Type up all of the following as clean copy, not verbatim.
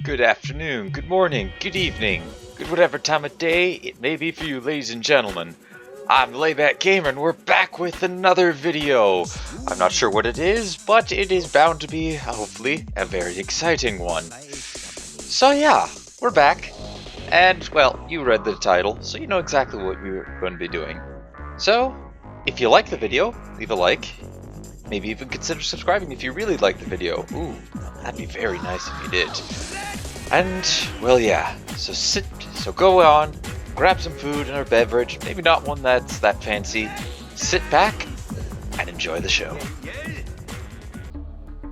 Good afternoon, good morning, good evening, good whatever time of day it may be for you, ladies and gentlemen. I'm Layback Gamer, and we're back with another video. I'm not sure what it is, but it is bound to be, hopefully, a very exciting one. So yeah, we're back. And, well, you read the title, so you know exactly what we're going to be doing. So, if you like the video, leave a like. Maybe even consider subscribing if you really like the video. Ooh, that'd be very nice if you did. And, well, yeah, so go on, grab some food and a beverage, maybe not one that's that fancy, sit back, and enjoy the show.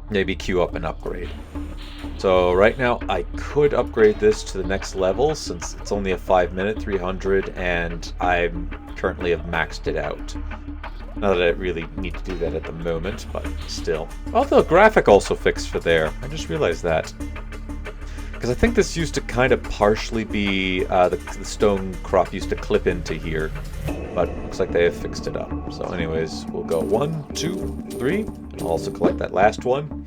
Maybe queue up an upgrade. So right now I could upgrade this to the next level since it's only a 5-minute 300 and I'm currently have maxed it out. Not that I really need to do that at the moment, but still. Oh, the graphic also fixed for there. I just realized that. Because I think this used to kind of partially be, the stone crop used to clip into here. But looks like they have fixed it up. So anyways, we'll go 1, 2, 3. I'll also collect that last one.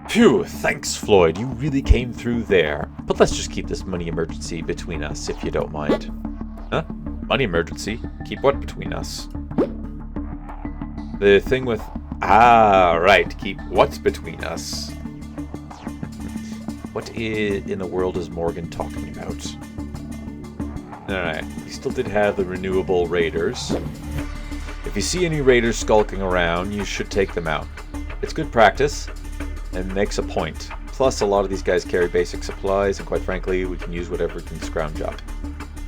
Phew, thanks Floyd, you really came through there. But let's just keep this money emergency between us, if you don't mind. Huh? Money emergency? Keep what between us? The thing with... Ah, right. Keep what's between us. What in the world is Morgan talking about? Alright. We still did have the renewable raiders. If you see any raiders skulking around, you should take them out. It's good practice, and makes a point. Plus, a lot of these guys carry basic supplies, and quite frankly, we can use whatever we can scrounge up.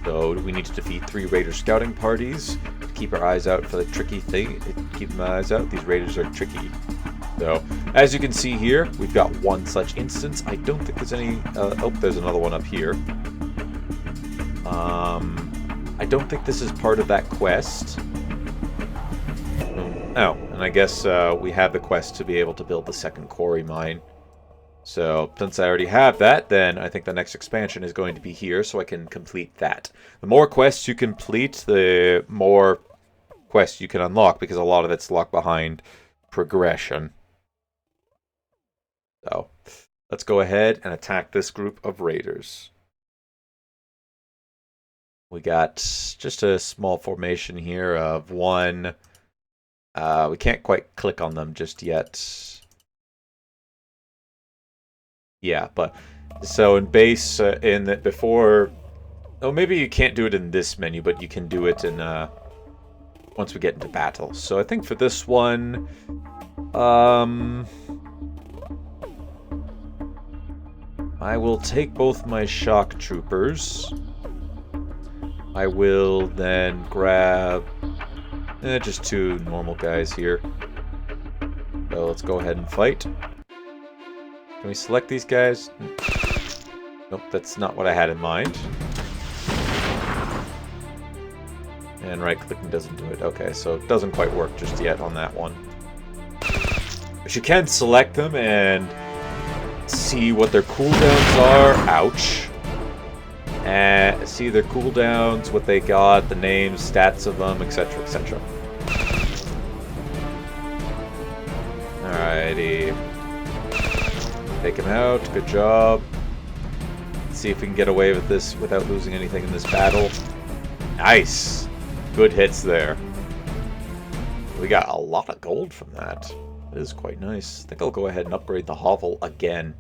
So, we need to defeat 3 raider scouting parties. Keep our eyes out for the tricky thing. Keep my eyes out. These raiders are tricky. So, as you can see here, we've got one such instance. I don't think there's any... oh, there's another one up here. I don't think this is part of that quest. Oh, and I guess we have the quest to be able to build the second quarry mine. So, since I already have that, then I think the next expansion is going to be here, so I can complete that. The more quests you complete, the more quests you can unlock, because a lot of it's locked behind progression. So, let's go ahead and attack this group of raiders. We got just a small formation here of one. We can't quite click on them just yet. Yeah, but so in base, in that before, oh, maybe you can't do it in this menu, but you can do it in once we get into battle. So I think for this one, I will take both my shock troopers. I will then grab just 2 normal guys here. So let's go ahead and fight. Can we select these guys? Nope, that's not what I had in mind. And right-clicking doesn't do it. Okay, so it doesn't quite work just yet on that one. But you can select them and see what their cooldowns are. Ouch. And see their cooldowns, what they got, the names, stats of them, etc., etc. Alrighty. Take him out. Good job. Let's see if we can get away with this without losing anything in this battle. Nice. Good hits there. We got a lot of gold from that. It is quite nice. I think I'll go ahead and upgrade the hovel again.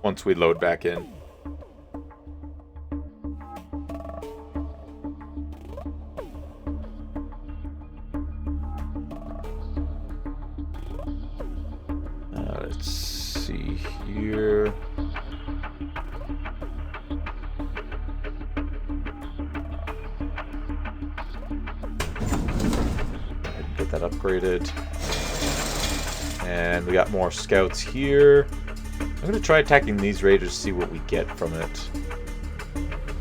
Once we load back in. Let's see here. Get that upgraded. And we got more scouts here. I'm going to try attacking these raiders to see what we get from it.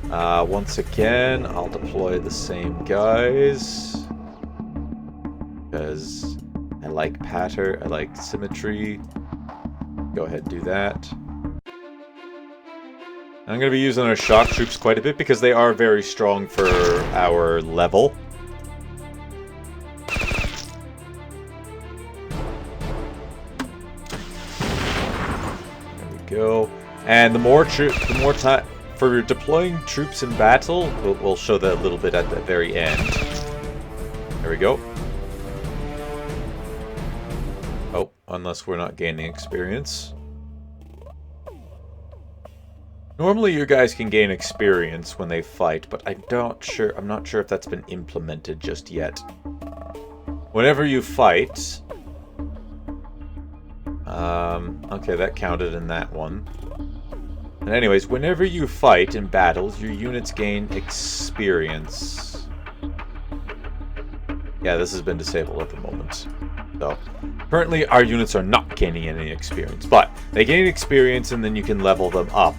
Once again, I'll deploy the same guys. Because I like pattern, I like symmetry. Go ahead and do that. I'm going to be using our shock troops quite a bit because they are very strong for our level. go. And the more time for deploying troops in battle, we'll show that a little bit at the very end. There we go. Oh, unless we're not gaining experience. Normally you guys can gain experience when they fight, but I'm not sure if that's been implemented just yet. Whenever you fight... okay, that counted in that one. And anyways, whenever you fight in battles, your units gain experience. Yeah, this has been disabled at the moment. So, currently our units are not gaining any experience, but they gain experience and then you can level them up.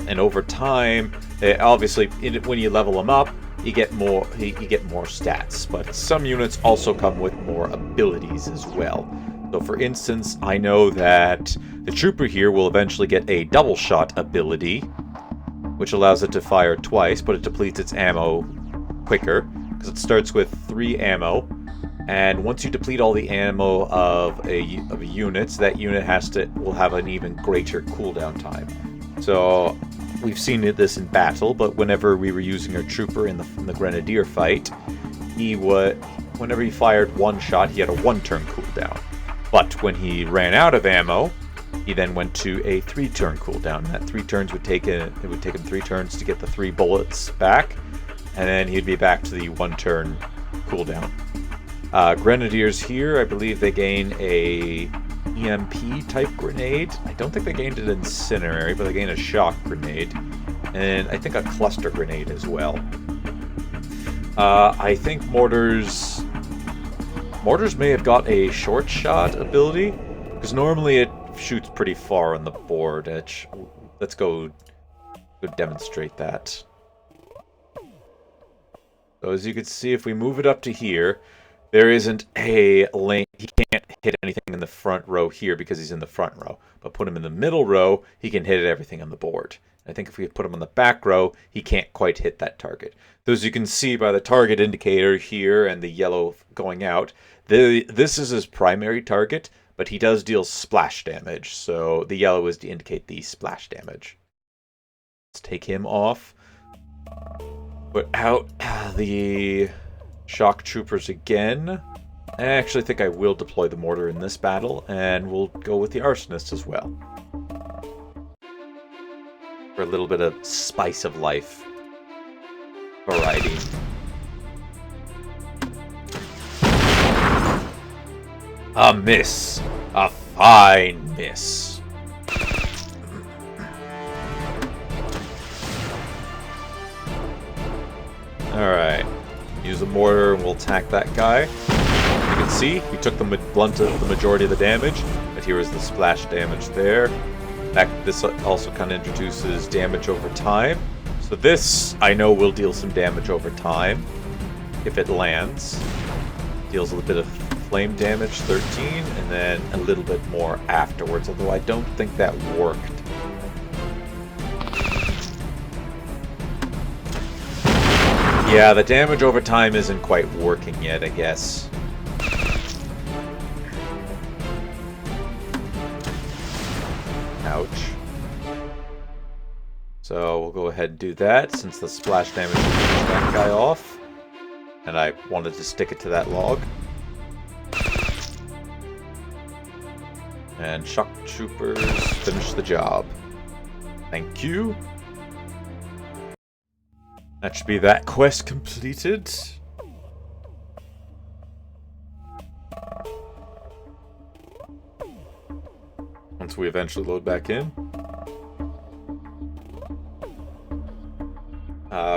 And over time, obviously, when you level them up, you get more stats. But some units also come with more abilities as well. So, for instance, I know that the trooper here will eventually get a double shot ability, which allows it to fire twice, but it depletes its ammo quicker because it starts with 3 ammo. And once you deplete all the ammo of a unit, that unit will have an even greater cooldown time. So, we've seen this in battle, but whenever we were using our trooper in the Grenadier fight, whenever he fired one shot, he had a 1-turn cooldown. But when he ran out of ammo, he then went to a 3-turn cooldown. That 3 turns it would take him 3 turns to get the 3 bullets back, and then he'd be back to the 1-turn cooldown. Grenadiers here, I believe they gain a EMP type grenade. I don't think they gained an incinerary, but they gained a shock grenade. And I think a cluster grenade as well. I think mortars may have got a short shot ability, because normally it shoots pretty far on the board. Let's go demonstrate that. So as you can see, if we move it up to here, there isn't a lane. He can't hit anything in the front row here because he's in the front row. But put him in the middle row, he can hit everything on the board. I think if we put him on the back row, he can't quite hit that target. So as you can see by the target indicator here and the yellow going out, this is his primary target, but he does deal splash damage. So the yellow is to indicate the splash damage. Let's take him off. Put out the shock troopers again. I actually think I will deploy the mortar in this battle, and we'll go with the arsonists as well. For a little bit of spice of life. Variety. A miss. A fine miss. Alright. Use the mortar and we'll attack that guy. You can see, we took the majority of the damage, but here is the splash damage there. In fact, this also kind of introduces damage over time. So this, I know, will deal some damage over time, if it lands. Deals a little bit of flame damage, 13, and then a little bit more afterwards, although I don't think that worked. Yeah, the damage over time isn't quite working yet, I guess. Ouch. So we'll go ahead and do that, since the splash damage will finish that guy off. And I wanted to stick it to that log. And shock troopers finish the job. Thank you. That should be that quest completed. Once we eventually load back in.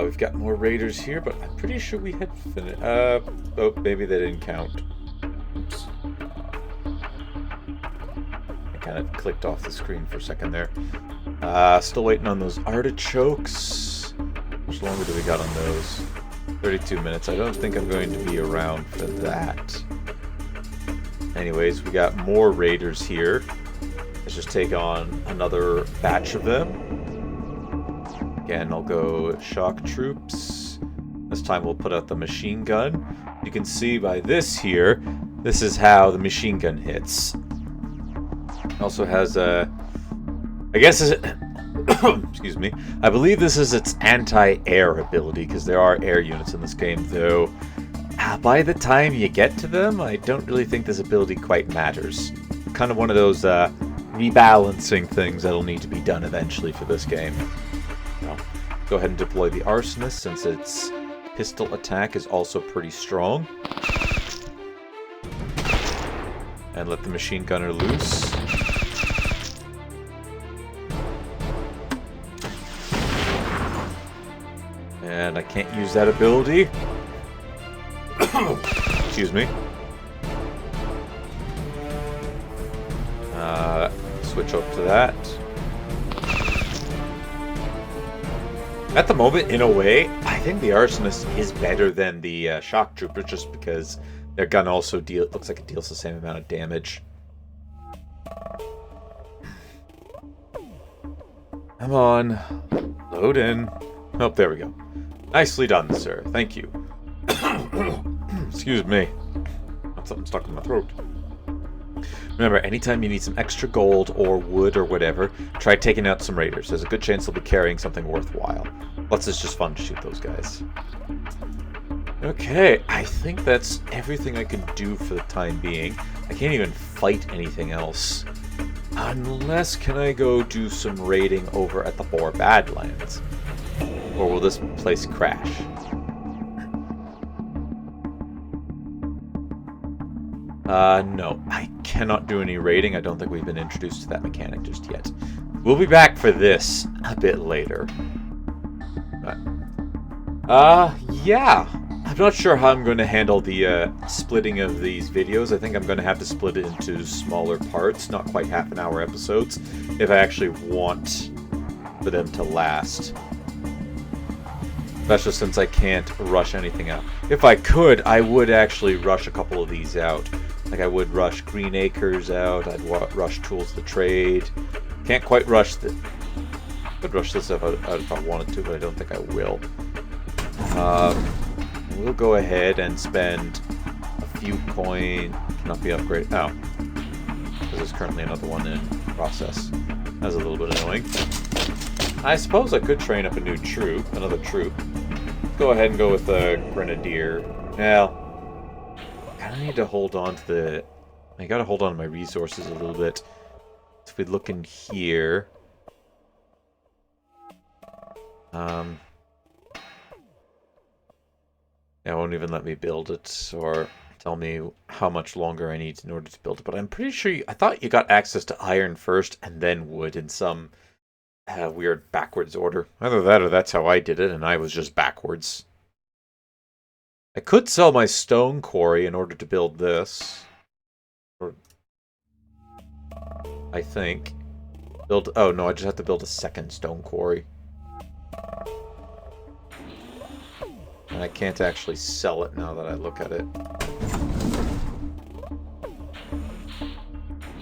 We've got more raiders here, but I'm pretty sure we had finished. Oh, maybe they didn't count. Oops. I kind of clicked off the screen for a second there. Still waiting on those artichokes. How much longer do we got on those? 32 minutes. I don't think I'm going to be around for that. Anyways, we got more raiders here. Let's just take on another batch of them. Again, I'll go shock troops. This time we'll put out the machine gun. You can see by this here, this is how the machine gun hits. It also has a I guess excuse me. I believe this is its anti-air ability, because there are air units in this game, though by the time you get to them, I don't really think this ability quite matters. Kind of one of those rebalancing things that'll need to be done eventually for this game. Well, go ahead and deploy the Arsonist, since its pistol attack is also pretty strong. And let the machine gunner loose. And I can't use that ability. Excuse me. Switch up to that. At the moment, in a way, I think the Arsonist is better than the Shock Trooper, just because their gun also looks like it deals the same amount of damage. Come on. Load in. Oh, there we go. Nicely done, sir. Thank you. Excuse me. Got something stuck in my throat. Remember, anytime you need some extra gold or wood or whatever, try taking out some raiders. There's a good chance they'll be carrying something worthwhile. Plus, it's just fun to shoot those guys. Okay, I think that's everything I can do for the time being. I can't even fight anything else. Unless, can I go do some raiding over at the Hoare Badlands? Or will this place crash? No. I cannot do any raiding. I don't think we've been introduced to that mechanic just yet. We'll be back for this a bit later. Yeah. I'm not sure how I'm going to handle the splitting of these videos. I think I'm going to have to split it into smaller parts, not quite half-an-hour episodes, if I actually want for them to last. Especially since I can't rush anything out. If I could, I would actually rush a couple of these out. Like I would rush Green Acres out, I'd rush Tools to Trade. Can't quite rush the... Could rush this if I wanted to, but I don't think I will. We'll go ahead and spend a few coins. Cannot be upgraded. Oh. Because there's currently another one in process. That's a little bit annoying. I suppose I could train up another troop. Go ahead and go with the Grenadier. Well, I kind of need to hold on to the... I gotta hold on to my resources a little bit. So if we look in here... It won't even let me build it, or tell me how much longer I need in order to build it. But I'm pretty sure... I thought you got access to iron first, and then wood in some... weird backwards order. Either that or that's how I did it, and I was just backwards. I could sell my stone quarry in order to build this. Or, I think. Oh no, I just have to build a second stone quarry. And I can't actually sell it now that I look at it.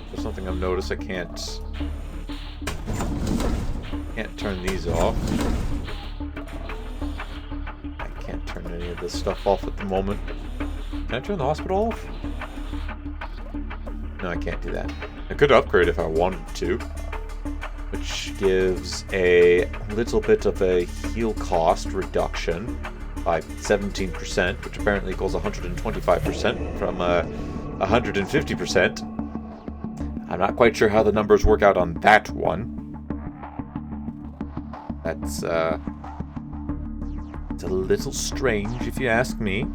There's something I've noticed. I can't turn these off. I can't turn any of this stuff off at the moment. Can I turn the hospital off? No, I can't do that. I could upgrade if I wanted to, which gives a little bit of a heal cost reduction by 17%, which apparently equals 125% from 150%. I'm not quite sure how the numbers work out on that one. That's, it's a little strange, if you ask me.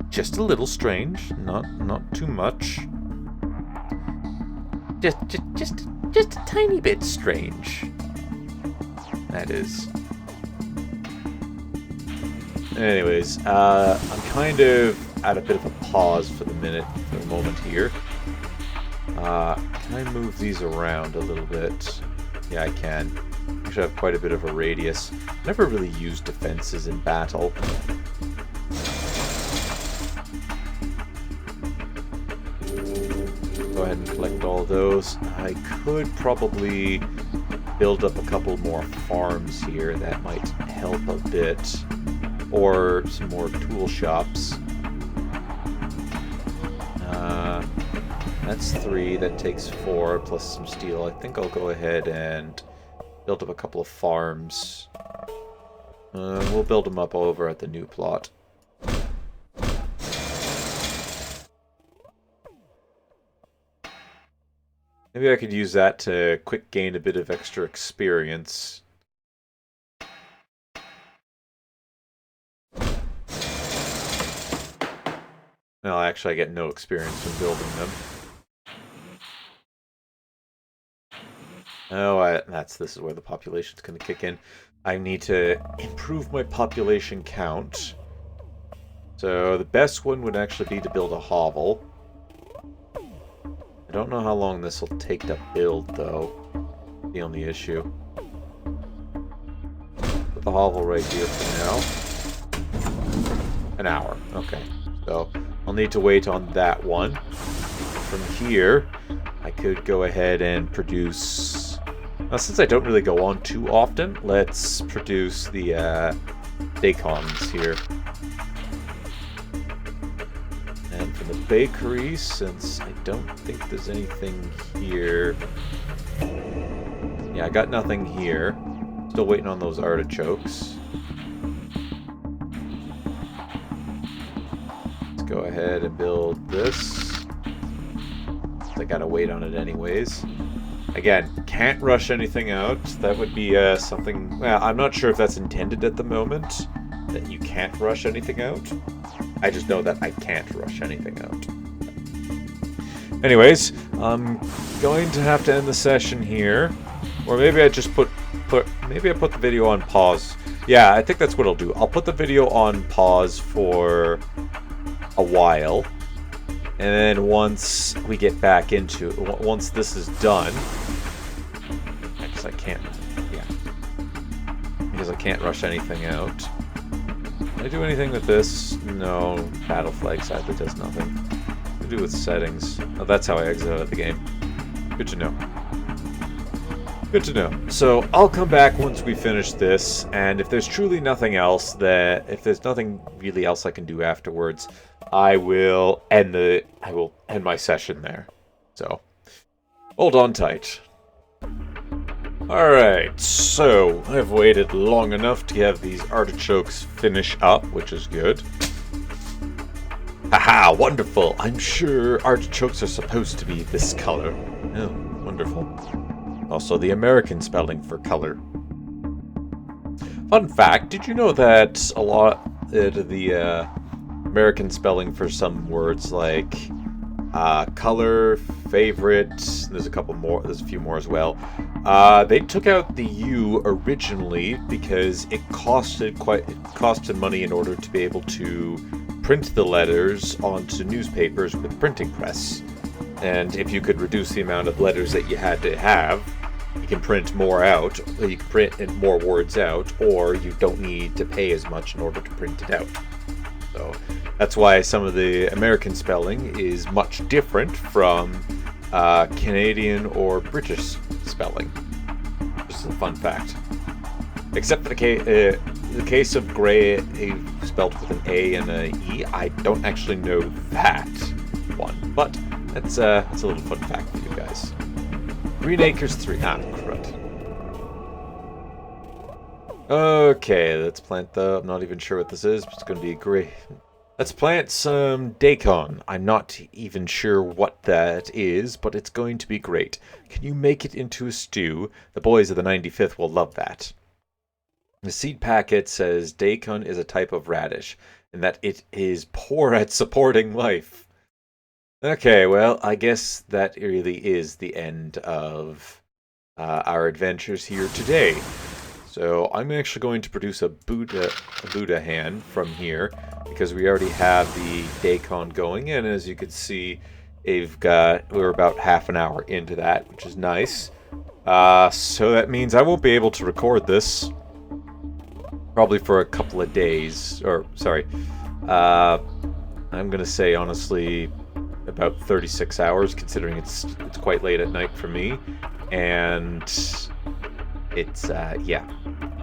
Just a little strange, not too much. Just a tiny bit strange. That is. Anyways, I'm kind of at a bit of a pause for the moment here. Can I move these around a little bit? Yeah, I can. I have quite a bit of a radius. Never really used defenses in battle. Go ahead and collect all those. I could probably build up a couple more farms here. That might help a bit. Or some more tool shops. That's 3. That takes 4 plus some steel. I think I'll go ahead and build up a couple of farms. We'll build them up over at the new plot. Maybe I could use that to quick gain a bit of extra experience. No, actually I get no experience from building them. Oh, this is where the population's going to kick in. I need to improve my population count. So the best one would actually be to build a hovel. I don't know how long this will take to build, though. The only issue. Put the hovel right here for now. An hour. Okay. So I'll need to wait on that one. From here, I could go ahead and produce... Now, since I don't really go on too often, let's produce the Dacons here. And for the bakery, since I don't think there's anything here... Yeah, I got nothing here. Still waiting on those artichokes. Let's go ahead and build this. I gotta wait on it anyways. Again, can't rush anything out. That would be something... Well, I'm not sure if that's intended at the moment, that you can't rush anything out. I just know that I can't rush anything out. Anyways, I'm going to have to end the session here. Or maybe I just maybe I put the video on pause. Yeah, I think that's what I'll do. I'll put the video on pause for a while. And then once we get back into it, once this is done, because I can't rush anything out. Can I do anything with this? No. Battle flag sadly does nothing. What do I do with settings? Oh, that's how I exit out of the game. Good to know. Good to know. So I'll come back once we finish this, and if there's truly nothing else, if there's nothing really else I can do afterwards, I will end my session there. So hold on tight. Alright, so I've waited long enough to have these artichokes finish up, which is good. Haha, wonderful! I'm sure artichokes are supposed to be this color. Oh, wonderful. Also, the American spelling for color. Fun fact, did you know that a lot of the American spelling for some words like color, favorite, there's a few more as well. They took out the U originally because it costed money in order to be able to print the letters onto newspapers with printing press. And if you could reduce the amount of letters that you had to have, you can print more out, you can print more words out, or you don't need to pay as much in order to print it out. So that's why some of the American spelling is much different from Canadian or British spelling. Just a fun fact. Except for the case of grey spelled with an A and an E, I don't actually know that one. But that's a little fun fact for you guys. Green Acres 3. Ah, crud. Okay, let's plant I'm not even sure what this is, but it's going to be great. Let's plant some Dacon. I'm not even sure what that is, but it's going to be great. Can you make it into a stew? The boys of the 95th will love that. The seed packet says Dacon is a type of radish, and that it is poor at supporting life. Okay, well, I guess that really is the end of our adventures here today. So I'm actually going to produce a Buddha hand from here because we already have the Dacon going, and as you can see, we're about half an hour into that, which is nice. So that means I won't be able to record this probably for a couple of days, or sorry, I'm gonna say honestly about 36 hours, considering it's quite late at night for me, and it's yeah.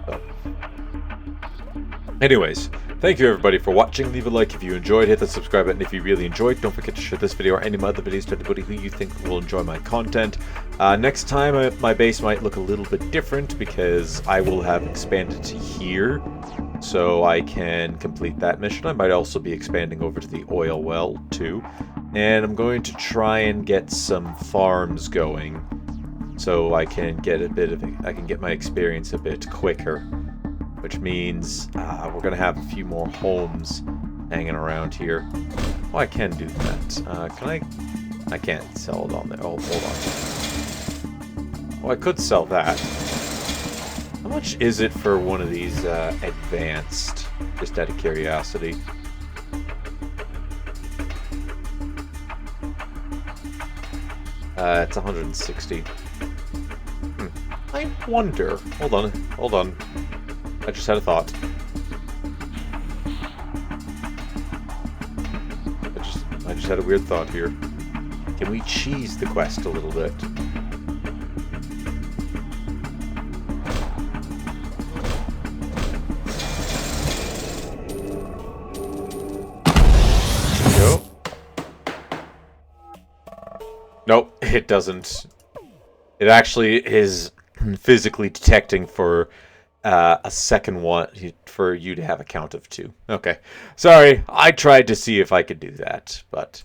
So anyways, Thank you everybody for watching. Leave a like if you enjoyed, hit the subscribe button if you really enjoyed. Don't forget to share this video or any of my other videos to anybody who you think will enjoy my content. Next time my base might look a little bit different because I will have expanded to here so I can complete that mission. I might also be expanding over to the oil well too. And I'm going to try and get some farms going so I can get I can get my experience a bit quicker. Which means we're going to have a few more homes hanging around here. Oh, I can do that. Can I? I can't sell it on there. Oh, hold on. Oh, I could sell that. How much is it for one of these advanced? Just out of curiosity. It's 160. I wonder. Hold on. Hold on. I just had a thought. I just had a weird thought here. Can we cheese the quest a little bit? Go. Nope, it doesn't. It actually is physically detecting for a second one for you to have a count of 2. Okay. Sorry, I tried to see if I could do that, but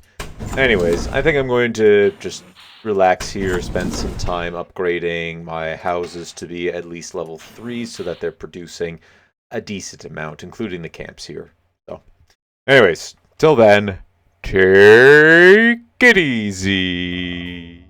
anyways, I think I'm going to just relax here, spend some time upgrading my houses to be at least level 3 so that they're producing a decent amount, including the camps here. So, anyways, till then, take it easy.